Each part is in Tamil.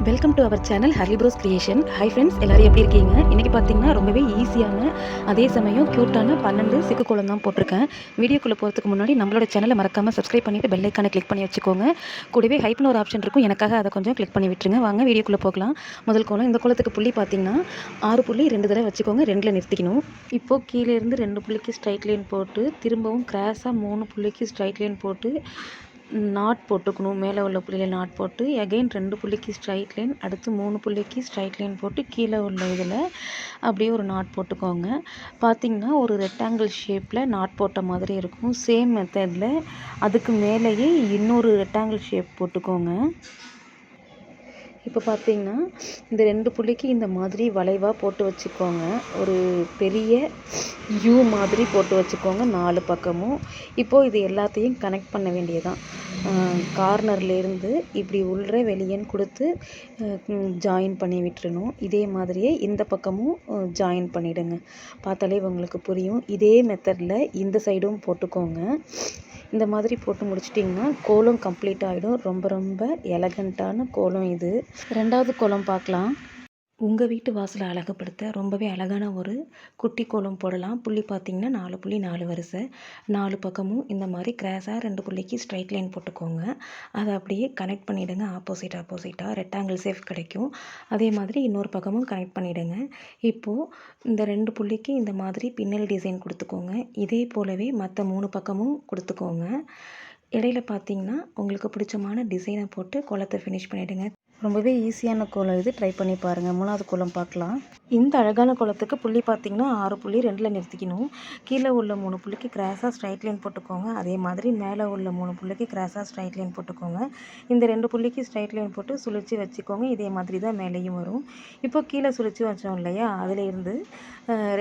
Welcome to our channel Harley bros creation. Hi friends, எல்லோரும் எப்படி இருக்கீங்க? இன்றைக்கி பார்த்தீங்கன்னா ரொம்பவே ஈஸியான அதே சமயம் க்யூட்டான 12 சிக்கு கோலம் தான் போட்டிருக்கேன். வீடியோக்குள்ளே போகிறதுக்கு முன்னாடி நம்மளோட சேனலை மறக்காமல் சப்ஸ்கிரைப் பண்ணிவிட்டு பெல் ஐக்கானை கிளிக் பண்ணி வச்சுக்கோங்க. கூடவே ஹைப்னு ஒரு ஆப்ஷன் இருக்கும், எனக்காக அதை கொஞ்சம் கிளிக் பண்ணி விட்டுருங்க. வாங்க வீடியோக்குள்ளே போகலாம். முதல் கோலம், இந்த கோலத்துக்கு புள்ளி பார்த்தீங்கன்னா 6 புள்ளி 2 தடவை வச்சுக்கோங்க, 2ல் நிறுத்திக்கணும். இப்போது கீழே இருந்து 2 புள்ளிக்கு ஸ்ட்ரைட் லைன் போட்டு திரும்பவும் கிராஸாக 3 புள்ளிக்கு ஸ்ட்ரைட் லைன் போட்டு நாட் போட்டுக்கணும். மேலே உள்ள புள்ளியில் நாட் போட்டு எகைன் 2 புள்ளிக்கு ஸ்ட்ரைட் லைன், அடுத்து 3 புள்ளிக்கு ஸ்ட்ரைட் லைன் போட்டு கீழே உள்ள இதில் அப்படியே ஒரு நாட் போட்டுக்கோங்க. பார்த்திங்கன்னா ஒரு ரெக்டாங்கிள் ஷேப்பில் நாட் போட்ட மாதிரி இருக்கும். சேம் மெத்தடில் அதுக்கு மேலேயே இன்னொரு ரெக்டாங்கிள் ஷேப் போட்டுக்கோங்க. இப்போ பார்த்தீங்கன்னா இந்த 2 புள்ளிக்கு இந்த மாதிரி வளைவாக போட்டு வச்சுக்கோங்க. ஒரு பெரிய யூ மாதிரி போட்டு வச்சுக்கோங்க 4 பக்கமும். இப்போது இது எல்லாத்தையும் கனெக்ட் பண்ண வேண்டியதான். கார்னர்லேருந்து இப்படி உள்ள வெளியேன்னு கொடுத்து ஜாயின் பண்ணி விட்டுறணும். இதே மாதிரியே இந்த பக்கமும் ஜாயின் பண்ணிவிடுங்க. பார்த்தாலே உங்களுக்கு புரியும். இதே மெத்தடில் இந்த சைடும் போட்டுக்கோங்க. இந்த மாதிரி போட்டு முடிச்சிட்டிங்கன்னா கோலம் கம்ப்ளீட் ஆகிடும். ரொம்ப ரொம்ப எலகண்ட்டான கோலம் இது. 2வது கோலம் பார்க்கலாம். உங்கள் வீட்டு வாசலை அழகுப்படுத்த ரொம்பவே அழகான ஒரு குட்டி கோலம் போடலாம். புள்ளி பார்த்திங்கன்னா 4 புள்ளி 4 வரிசை, 4 பக்கமும் இந்த மாதிரி கிராஸாக 2 புள்ளிக்கு ஸ்ட்ரைட் லைன் போட்டுக்கோங்க. அதை அப்படியே கனெக்ட் பண்ணிவிடுங்க. ஆப்போசிட்டாக ரெக்டாங்கிள் ஷேப் கிடைக்கும். அதே மாதிரி இன்னொரு பக்கமும் கனெக்ட் பண்ணிவிடுங்க. இப்போது இந்த 2 புள்ளிக்கு இந்த மாதிரி பின்னல் டிசைன் கொடுத்துக்கோங்க. இதே போலவே மற்ற 3 பக்கமும் கொடுத்துக்கோங்க. இடையில பார்த்திங்கன்னா உங்களுக்கு பிடிச்சமான டிசைனை போட்டு கோலத்தை ஃபினிஷ் பண்ணிவிடுங்க. ரொம்பவே ஈஸியான கோலம் இது, ட்ரை பண்ணி பாருங்கள். 3வது கோலம் பார்க்கலாம். இந்த அழகான கோலத்துக்கு புள்ளி பார்த்திங்கன்னா 6 புள்ளி 2ல் நிறுத்திக்கணும். கீழே உள்ள 3 புள்ளிக்கு கிராஸாக ஸ்ட்ரைட் லைன் போட்டுக்கோங்க. அதே மாதிரி மேலே உள்ள 3 புள்ளிக்கு கிராஸாக ஸ்ட்ரைட் லைன் போட்டுக்கோங்க. இந்த 2 புள்ளிக்கு ஸ்ட்ரைட் லைன் போட்டு சுழிச்சு வச்சுக்கோங்க. இதே மாதிரி தான் மேலேயும் வரும். இப்போ கீழே சுழிச்சு வச்சோம் இல்லையா, அதில் இருந்து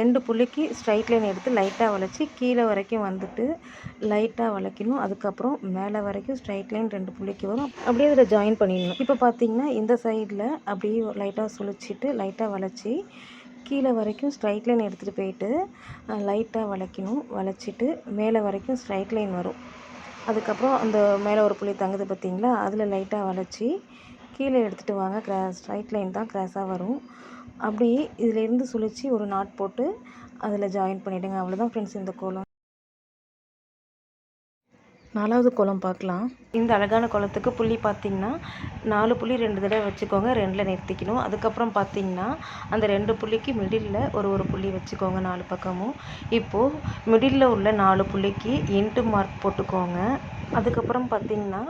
2 புள்ளிக்கு ஸ்ட்ரைட் லைன் எடுத்து லைட்டாக வளைச்சி கீழே வரைக்கும் வந்துட்டு லைட்டாக வளைக்கணும். அதுக்கப்புறம் மேலே வரைக்கும் ஸ்ட்ரைட் லைன் 2 புள்ளிக்கு வரும். அப்படியே அதில் ஜாயின் பண்ணிடணும். இப்போ பார்த்திங்கன்னா இந்த சைடில் அப்படியே லைட்டாக சுழிச்சிட்டு லைட்டாக வளைச்சி கீழே வரைக்கும் ஸ்ட்ரைட் லைன் எடுத்துகிட்டு போயிட்டு லைட்டாக வளைக்கணும். வளைச்சிட்டு மேலே வரைக்கும் ஸ்ட்ரைட் லைன் வரும். அதுக்கப்புறம் அந்த மேலே ஒரு புள்ளி தங்குது பார்த்திங்களா, அதில் லைட்டாக வளைச்சி கீழே எடுத்துகிட்டு வாங்க. ஸ்ட்ரைட் லைன் தான் கிராஸாக வரும். அப்படியே இதிலேருந்து சுழிச்சு ஒரு நாட் போட்டு அதில் ஜாயின் பண்ணிவிடுங்க. அவ்வளோதான் ஃப்ரெண்ட்ஸ் இந்த கோலம். 4வது கோலம் பார்க்கலாம். இந்த அழகான கோலத்துக்கு புள்ளி பார்த்திங்கன்னா 4 புள்ளி 2 தடவை வச்சுக்கோங்க, 2ல் நிறுத்திக்கணும். அதுக்கப்புறம் பார்த்திங்கன்னா அந்த 2 புள்ளிக்கு மிடில் ஒரு புள்ளி வச்சுக்கோங்க 4 பக்கமும். இப்போது மிடில் உள்ள 4 புள்ளிக்கு இன்ட்டு மார்க் போட்டுக்கோங்க. அதுக்கப்புறம் பார்த்திங்கன்னா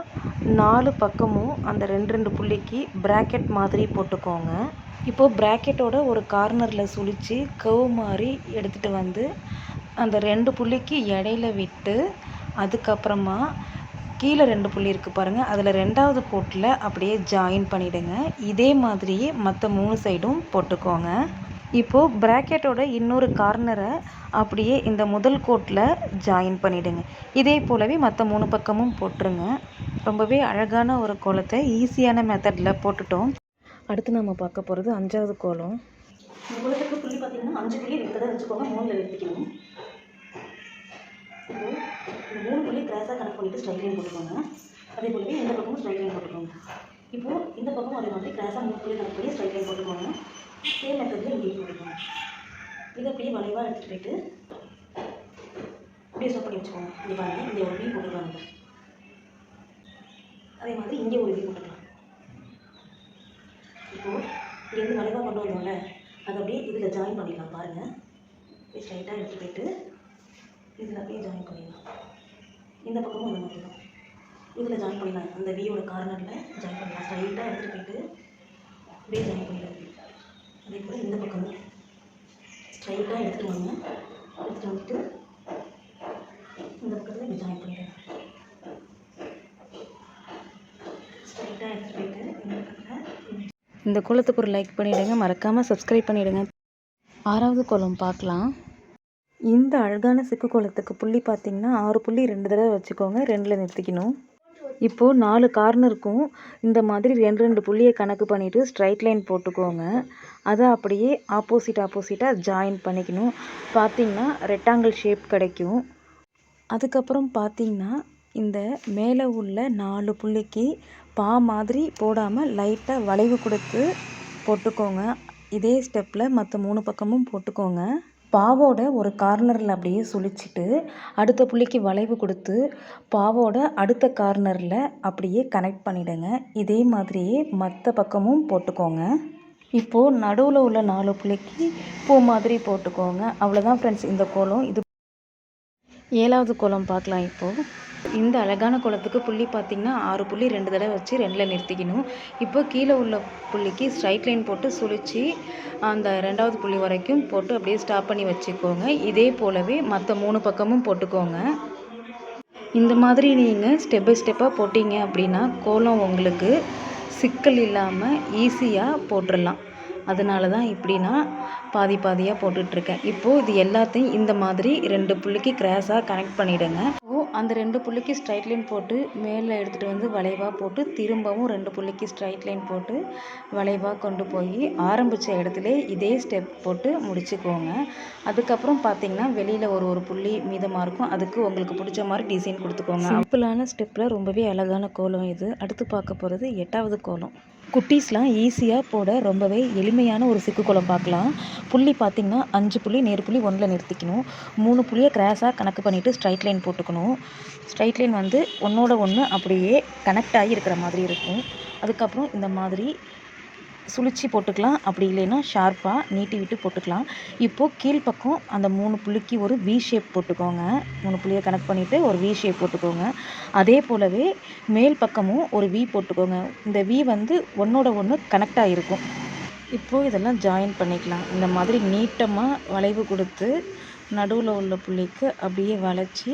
4 பக்கமும் அந்த 2 புள்ளிக்கு ப்ராக்கெட் மாதிரி போட்டுக்கோங்க. இப்போது ப்ராக்கெட்டோட ஒரு கார்னரில் சுழித்து கர்வ் மாதிரி எடுத்துகிட்டு வந்து அந்த 2 புள்ளிக்கு இடையில விட்டு அதுக்கப்புறமா கீழே 2 புள்ளி இருக்குது பாருங்கள், அதில் 2வது கோட்டில் அப்படியே ஜாயின் பண்ணிவிடுங்க. இதே மாதிரியே மற்ற 3 சைடும் போட்டுக்கோங்க. இப்போது ப்ராக்கெட்டோட இன்னொரு கார்னரை அப்படியே இந்த முதல் கோட்டில் ஜாயின் பண்ணிவிடுங்க. இதே போலவே மற்ற 3 பக்கமும் போட்டுருங்க. ரொம்பவே அழகான ஒரு கோலத்தை ஈஸியான மெத்தடில் போட்டுட்டோம். அடுத்து நம்ம பார்க்க போகிறது 5வது கோலம். இந்த கோலத்துக்கு புள்ளி பார்த்திங்கன்னா 5 புள்ளி 2 தடவை வச்சுக்கோங்க, 3ல் நிறுத்திக்கணும். இப்போது இந்த 3 புள்ளி கிராஸாக கனெக்ட் பண்ணிவிட்டு ஸ்ட்ரைட் லைன் போட்டுக்கோங்க. அதே போலவே இந்த பக்கமும் ஸ்ட்ரைட் லைன் போட்டுக்கோங்க. இப்போது இந்த பக்கமும் அதே மாதிரி கிராஸாக 3 புள்ளி கனெக்ட் பண்ணி ஸ்ட்ரைட் லைன் போட்டுக்கோங்க. சேம் மெத்தடில் இங்கேயும் போட்டுக்கோங்க. இதை அப்படியே வளைவாக எடுத்துகிட்டு போயிட்டு அப்படியே ஸ்டாப் பண்ணி வச்சுக்கோங்க. இங்கே பாருங்கள், இங்கே ஒரு வீ போட்டுக்கோங்க. அதே மாதிரி இங்கே ஒரு வீ போட்டுக்கலாம். இப்போது இங்கேருந்து வளைவாக கொண்டு வந்தோம்ல, அதை அப்படியே இதில் ஜாயின் பண்ணிடலாம். பாருங்கள், அப்படியே ஸ்ட்ரைட்டாக எடுத்துகிட்டு போயிட்டு இதில் அப்படியே ஜாயின் பண்ணிடலாம். இந்த பக்கமும் அந்த மாதிரி தான் இதில் ஜாயின் பண்ணிடலாம். அந்த வியோட கார்னரில் ஜாயின் பண்ணலாம். ஸ்ட்ரைட்டாக எடுத்துகிட்டு போயிட்டு அப்படியே ஜாயின் பண்ணிடலாம். அதே போல் இந்த பக்கமும் ஸ்ட்ரைட்டாக எடுத்துகிட்டு வாங்க. எடுத்துகிட்டு வந்துட்டு இந்த பக்கத்தில் இப்படி ஜாயின் பண்ணிடலாம். ஸ்ட்ரைட்டாக எடுத்துகிட்டு போயிட்டு இந்த பக்கத்தில். இந்த கோலத்துக்கு ஒரு லைக் பண்ணிவிடுங்க, மறக்காமல் சப்ஸ்கிரைப் பண்ணிவிடுங்க. 6வது கோலம் பார்க்கலாம். இந்த அழகான சிக்கு கோலத்துக்கு புள்ளி பார்த்திங்கன்னா 6 புள்ளி 2 தடவை வச்சுக்கோங்க, 2ல் நிறுத்திக்கணும். இப்போது 4 கார்னருக்கும் இந்த மாதிரி 2 புள்ளியை கணக்கு பண்ணிவிட்டு ஸ்ட்ரைட் லைன் போட்டுக்கோங்க. அதை அப்படியே ஆப்போசிட்டாக ஜாயின் பண்ணிக்கணும். பார்த்திங்கன்னா ரெக்டாங்கிள் ஷேப் கிடைக்கும். அதுக்கப்புறம் பார்த்திங்கன்னா இந்த மேலே உள்ள 4 புள்ளிக்கு பா மாதிரி போடாமல் லைட்டாக வளைவு கொடுத்து போட்டுக்கோங்க. இதே ஸ்டெப்பில் மற்ற 3 பக்கமும் போட்டுக்கோங்க. பாவோட ஒரு கார்னரில் அப்படியே சுழிச்சிட்டு அடுத்த புள்ளிக்கு வளைவு கொடுத்து பாவோட அடுத்த கார்னரில் அப்படியே கனெக்ட் பண்ணிவிடுங்க. இதே மாதிரியே மற்ற பக்கமும் போட்டுக்கோங்க. இப்போது நடுவில் உள்ள 4 புள்ளிக்கு பூ மாதிரி போட்டுக்கோங்க. அவ்வளோதான் ஃப்ரெண்ட்ஸ் இந்த கோலம். இது 7வது கோலம் பார்க்கலாம். இப்போது இந்த அழகான கோலத்துக்கு புள்ளி பார்த்திங்கன்னா 6 புள்ளி 2 தடவை வச்சு 2ல் நிறுத்திக்கணும். இப்போ கீழே உள்ள புள்ளிக்கு ஸ்ட்ரைட் லைன் போட்டு சுழித்து அந்த 2வது புள்ளி வரைக்கும் போட்டு அப்படியே ஸ்டாப் பண்ணி வச்சுக்கோங்க. இதே போலவே மற்ற 3 பக்கமும் போட்டுக்கோங்க. இந்த மாதிரி நீங்கள் ஸ்டெப் பை ஸ்டெப்பாக போட்டிங்க அப்படின்னா கோலம் உங்களுக்கு சிக்கல் இல்லாமல் ஈஸியாக போட்டுடலாம். அதனால தான் இப்படி நான் பாதி பாதியாக போட்டுட்ருக்கேன். இப்போது இது எல்லாத்தையும் இந்த மாதிரி 2 புள்ளிக்கு கிராஸாக கனெக்ட் பண்ணிவிடுங்க. அந்த 2 புள்ளிக்கு ஸ்ட்ரைட் லைன் போட்டு மேலே எடுத்துகிட்டு வந்து வளைவாக போட்டு திரும்பவும் 2 புள்ளிக்கு ஸ்ட்ரைட் லைன் போட்டு வளைவாக கொண்டு போய் ஆரம்பித்த இடத்துல இதே ஸ்டெப் போட்டு முடிச்சுக்கோங்க. அதுக்கப்புறம் பார்த்திங்கன்னா வெளியில் ஒரு புள்ளி மீதமாக இருக்கும். அதுக்கு உங்களுக்கு பிடிச்ச மாதிரி டிசைன் கொடுத்துக்கோங்க. சிம்பிளான ஸ்டெப்பில் ரொம்பவே அழகான கோலம் இது. அடுத்து பார்க்க போகிறது 8வது கோலம். குட்டீஸ்லாம் ஈஸியாக போட ரொம்பவே எளிமையான ஒரு சிக்கு கோலம் பார்க்கலாம். புள்ளி பார்த்திங்கன்னா 5 புள்ளி நேர் புள்ளி 1ல் நிறுத்திக்கணும். 3 புள்ளியை கிராஸாக கணக்கு பண்ணிவிட்டு ஸ்ட்ரைட் லைன் போட்டுக்கணும். ஸ்ட்ரைட் லைன் வந்து ஒன்றோட ஒன்று அப்படியே கனெக்ட் ஆகி இருக்கிற மாதிரி இருக்கும். அதுக்கப்புறம் இந்த மாதிரி சுழிச்சி போட்டுக்கலாம். அப்படி இல்லைன்னா ஷார்ப்பாக நீட்டி விட்டு போட்டுக்கலாம். இப்போது கீழ்ப்பக்கம் அந்த 3 புள்ளிக்கு ஒரு வி ஷேப் போட்டுக்கோங்க. 3 புள்ளியை கனெக்ட் பண்ணிவிட்டு ஒரு வி ஷேப் போட்டுக்கோங்க. அதே போலவே மேல் பக்கமும் ஒரு வி போட்டுக்கோங்க. இந்த வி வந்து ஒன்றோட ஒன்று கனெக்ட் ஆகிருக்கும். இப்போது இதெல்லாம் ஜாயின் பண்ணிக்கலாம். இந்த மாதிரி நீட்டமாக வளைவு கொடுத்து நடுவில் உள்ள புள்ளிக்கு அப்படியே வளைச்சி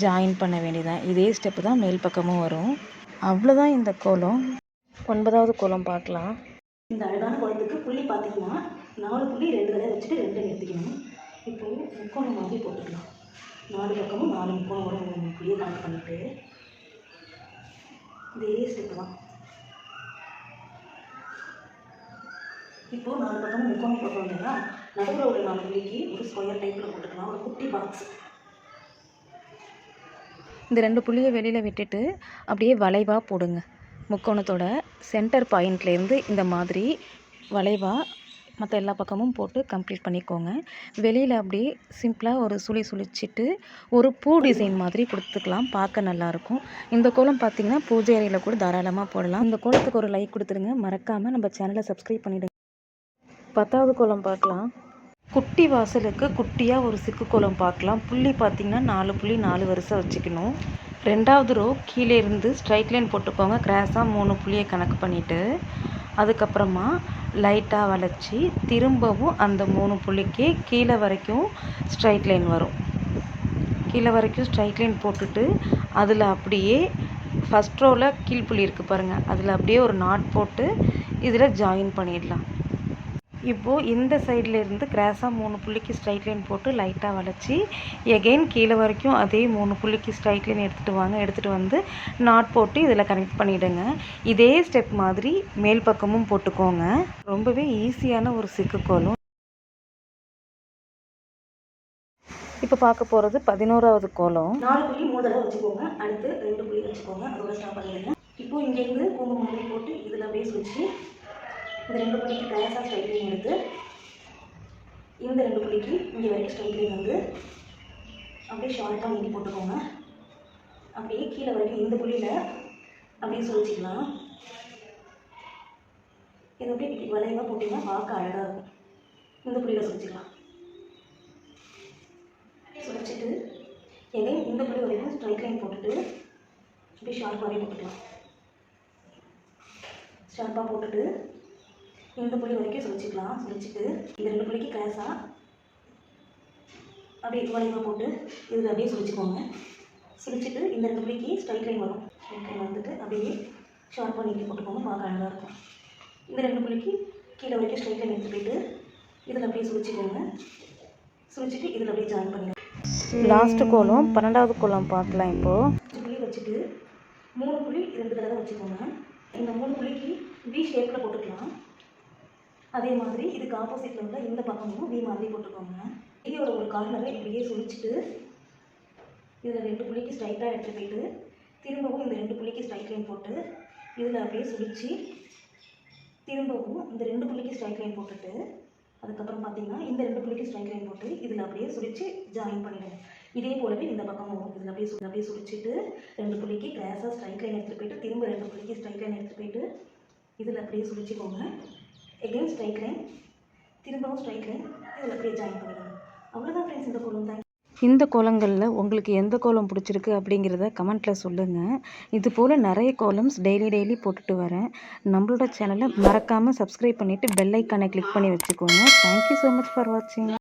ஜாயின் பண்ண வேண்டியதான். இதே ஸ்டெப்பு தான் மேல் பக்கமும் வரும். அவ்வளோதான் இந்த கோலம். 9வது கோலம் பார்க்கலாம். இந்த அழகான கோலத்துக்கு புள்ளி பார்த்திங்கன்னா 4 புள்ளி 2 தடவை வச்சுட்டு 2ல் நிறுத்திக்கணும். இப்போது முக்கோணம் மாதிரி போட்டுக்கலாம். 4 பக்கமும் 4 முக்கோணம் வரும். 3 புள்ளியை கனெக்ட் பண்ணிவிட்டு இதே ஸ்டெப்பு தான். இப்போது 4 பக்கமும் முக்கோணம் போட்டோம் இல்லையா, நடுவில் உள்ள 4 புள்ளிக்கு ஒரு ஸ்கொயர் டைப்பில் போட்டுக்கலாம். ஒரு குட்டி பாக்ஸ். இந்த 2 புள்ளியை வெளியில் விட்டுட்டு அப்படியே வளைவாக போடுங்க. முக்கோணத்தோட சென்டர் பாயிண்ட்லேருந்து இந்த மாதிரி வளைவாக மற்ற எல்லா பக்கமும் போட்டு கம்ப்ளீட் பண்ணிக்கோங்க. வெளியில் அப்படியே சிம்பிளாக ஒரு சுழிச்சிட்டு ஒரு பூ டிசைன் மாதிரி கொடுத்துக்கலாம். பார்க்க நல்லாயிருக்கும். இந்த கோலம் பார்த்திங்கன்னா பூஜை அறையில் கூட தாராளமாக போடலாம். இந்த கோலத்துக்கு ஒரு லைக் கொடுத்துருங்க. மறக்காமல் நம்ம சேனலை சப்ஸ்கிரைப் பண்ணிவிடுங்க. 10வது கோலம் பார்க்கலாம். குட்டி வாசலுக்கு குட்டியாக ஒரு சிக்கு கோலம் பார்க்கலாம். புள்ளி பார்த்திங்கன்னா 4 புள்ளி 4 வரிசை வச்சுக்கணும். 2வது ரோ கீழே இருந்து ஸ்ட்ரைட் லைன் போட்டுக்கோங்க. கிராஸாக 3 புள்ளியை கணக்கு பண்ணிவிட்டு அதுக்கப்புறமா லைட்டாக வளைச்சி திரும்பவும் அந்த 3 புள்ளிக்கு கீழே வரைக்கும் ஸ்ட்ரைட் லைன் வரும். கீழே வரைக்கும் ஸ்ட்ரைட் லைன் போட்டுட்டு அதில் அப்படியே ஃபஸ்ட் ரோவில் கீழ்ப்புள்ளி இருக்குது பாருங்கள், அதில் அப்படியே ஒரு நாட் போட்டு இதில் ஜாயின் பண்ணிடலாம். இப்போது இந்த சைடில் இருந்து கிராஸாக 3 புள்ளிக்கு ஸ்ட்ரைட் லைன் போட்டு லைட்டாக வளைச்சி எகெயின் கீழே வரைக்கும் அதே 3 புள்ளிக்கு ஸ்ட்ரைட் லைன் எடுத்துகிட்டு வந்து நாட் போட்டு இதில் கனெக்ட் பண்ணிவிடுங்க. இதே ஸ்டெப் மாதிரி மேல் பக்கமும் போட்டுக்கோங்க. ரொம்பவே ஈஸியான ஒரு சிக்கு கோலம். இப்போ பார்க்க போகிறது 11வது கோலம். 4 புள்ளி 3 தடவை வச்சுக்கோங்க. அடுத்து 2 புள்ளி வச்சுக்கோங்க. அதோட ஸ்டாப் பண்ணிடுங்க. இப்போது இங்கேருந்து பூம்பு மாதிரி போட்டு இதில் அப்படியே சுழிச்சு இந்த 2 புள்ளிக்கு கிராஸாக ஸ்ட்ரைட் லைன் எடுத்து இந்த 2 புள்ளிக்கு இங்கே வரைக்கும் ஸ்ட்ரைட் லைன் வந்து அப்படியே ஷார்ட்டாக நீட்டி போட்டுக்கோங்க. அப்படியே கீழே வரைக்கும் இந்த புள்ளியில் அப்படியே சுழிச்சிக்கலாம். இது அப்படியே இப்படி வளைவாக போட்டிங்கன்னா பார்க்க அழகாக இருக்கும். இந்த புள்ளியில் சுழிச்சிக்கலாம். சுழிச்சிட்டு எகைன் இந்த புள்ளி வரைக்கும் ஸ்ட்ரைட் லைன் போட்டுட்டு அப்படியே ஷார்ப்பாகவே போட்டுக்கலாம். ஷார்ப்பாக போட்டுட்டு இந்த புள்ளி வரைக்கும் சுழிச்சிக்கலாம். சுழிச்சிட்டு இந்த 2 புள்ளிக்கு கிராஸாக அப்படியே வளைவாக போட்டு இதில் அப்படியே சுழிச்சிக்கோங்க. சுழிச்சிட்டு இந்த 2 புள்ளிக்கு ஸ்ட்ரைட் லைன் வரும். ஸ்ட்ரைட் லைன் வந்துட்டு அப்படியே ஷார்ப்பாக நீட்டி போட்டுக்கோங்க. பார்க்க அழகாக இருக்கும். இந்த 2 புள்ளிக்கு கீழே வரைக்கும் ஸ்ட்ரைட் லைன் எடுத்து போயிட்டு இதில் அப்படியே சுழிச்சிக்கோங்க. சுழிச்சிட்டு இதில் அப்படியே ஜாயின் பண்ணிடுங்க. லாஸ்ட்டு கோலம் 12வது கோலம் பார்க்கலாம். இப்போது புள்ளி வச்சுட்டு 3 புள்ளி 2 தடவை வச்சுக்கோங்க. இந்த 3 புள்ளிக்கு வி ஷேப்பில் போட்டுக்கலாம். அதே மாதிரி இதுக்கு ஆப்போசிட்டில் உள்ள இந்த பக்கமும் வி மாதிரி போட்டுக்கோங்க. இதோட ஒரு கார்னரை இப்படியே சுழிச்சிட்டு இதில் 2 புள்ளிக்கு ஸ்ட்ரைட்டாக எடுத்து போயிட்டு திரும்பவும் இந்த 2 புள்ளிக்கு ஸ்ட்ரைட் லைன் போட்டு இதில் அப்படியே சுழிச்சு திரும்பவும் இந்த 2 புள்ளிக்கு ஸ்ட்ரைக் லைன் போட்டுட்டு அதுக்கப்புறம் பார்த்தீங்கன்னா இந்த 2 புள்ளிக்கு ஸ்ட்ரைக் லைன் போட்டு இதில் அப்படியே சுழிச்சு ஜாயின் பண்ணிடுங்க. இதே போலவே இந்த பக்கமும் இதில் அப்படியே சுழிச்சிட்டு 2 புள்ளிக்கு கிராஸாக ஸ்ட்ரைக் லைன் எடுத்துகிட்டு போயிட்டு திரும்ப 2 புள்ளிக்கு ஸ்ட்ரைக் லைன் எடுத்துகிட்டு போயிட்டு இதில் அப்படியே சுழிச்சிக்கோங்க. எகைன் ஸ்ட்ரைக் லைன், திரும்பவும் ஸ்ட்ரைக் லைன், இதில் அப்படியே ஜாயின் பண்ணிடுங்க. அவ்வளோதான் ஃப்ரெண்ட்ஸ் இந்த கோலம் தான். இந்த கோலங்களில் உங்களுக்கு எந்த கோலம் பிடிச்சிருக்கு அப்படிங்கிறத கமெண்ட்டில் சொல்லுங்கள். இது போல் நிறைய கோலம்ஸ் டெய்லி போட்டுட்டு வரேன். நம்மளோட சேனலை மறக்காமல் சப்ஸ்கிரைப் பண்ணிவிட்டு பெல் ஐக்கானை கிளிக் பண்ணி வச்சுக்கோங்க. தேங்க்யூ ஸோ மச் ஃபார் வாட்சிங்.